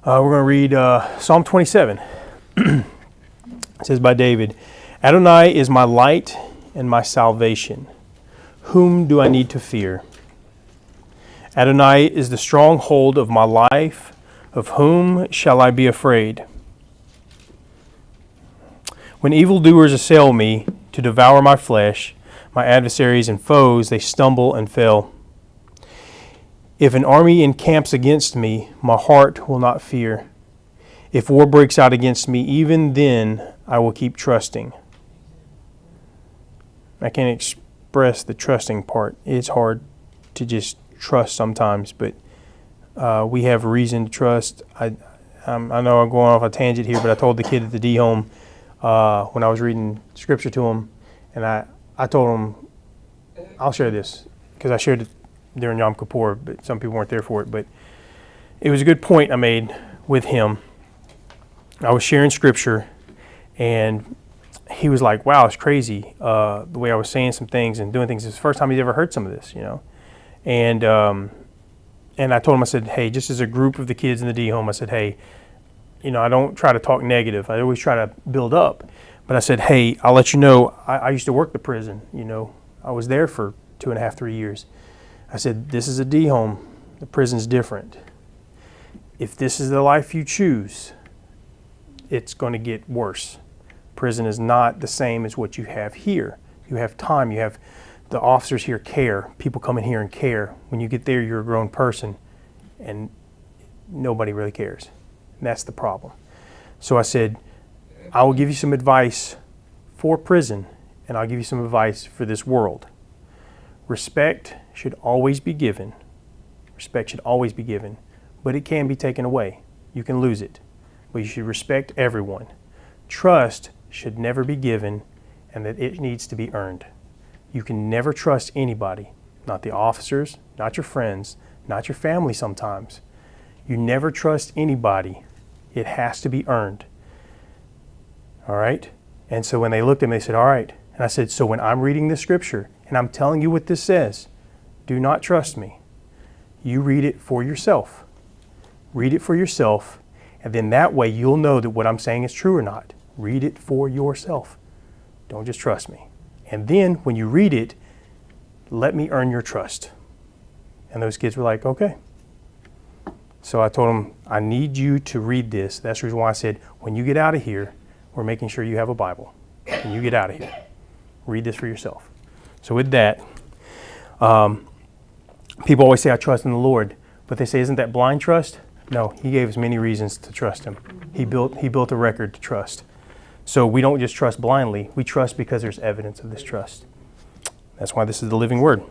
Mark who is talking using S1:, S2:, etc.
S1: We're going to read Psalm 27. It says by David, Adonai is my light and my salvation. Whom do I need to fear? Adonai is the stronghold of my life. Of whom shall I be afraid? When evildoers assail me to devour my flesh, my adversaries and foes, they stumble and fail. If an army encamps against me, my heart will not fear. If war breaks out against me, even then I will keep trusting. I can't express the trusting part. It's hard to just trust sometimes, but we have reason to trust. I know I'm going off a tangent here, but I told the kid at the D home when I was reading scripture to him, and I told him, I'll share this, because I shared it during Yom Kippur, but some people weren't there for it. But it was a good point I made with him. I was sharing scripture, and he was like, wow, it's crazy the way I was saying some things and doing things. It's the first time he's ever heard some of this, And I told him, I said, hey, just as a group of the kids in the D home, I said, hey, I don't try to talk negative. I always try to build up. But I said, hey, I'll let you know, I used to work the prison. I was there for 2.5, 3 years. I said, this is a D home. The prison's different. If this is the life you choose, it's going to get worse. Prison is not the same as what you have here. You have time. You have the officers here care. People come in here and care. When you get there, you're a grown person, and nobody really cares. And that's the problem. So I said, I will give you some advice for prison, and I'll give you some advice for this world. Respect should always be given. Respect should always be given, but it can be taken away. You can lose it, but you should respect everyone. Trust should never be given, and that it needs to be earned. You can never trust anybody, not the officers, not your friends, not your family sometimes. You never trust anybody. It has to be earned. All right? And so when they looked at me, they said, all right. And I said, so when I'm reading this scripture and I'm telling you what this says, do not trust me. You read it for yourself. Read it for yourself, and then that way you'll know that what I'm saying is true or not. Read it for yourself. Don't just trust me. And then when you read it, let me earn your trust. And those kids were like, okay. So I told them, I need you to read this. That's the reason why I said, when you get out of here, we're making sure you have a Bible. When you get out of here, read this for yourself. So with that, people always say, I trust in the Lord. But they say, isn't that blind trust? No, he gave us many reasons to trust him. He built a record to trust. So we don't just trust blindly. We trust because there's evidence of this trust. That's why this is the living word.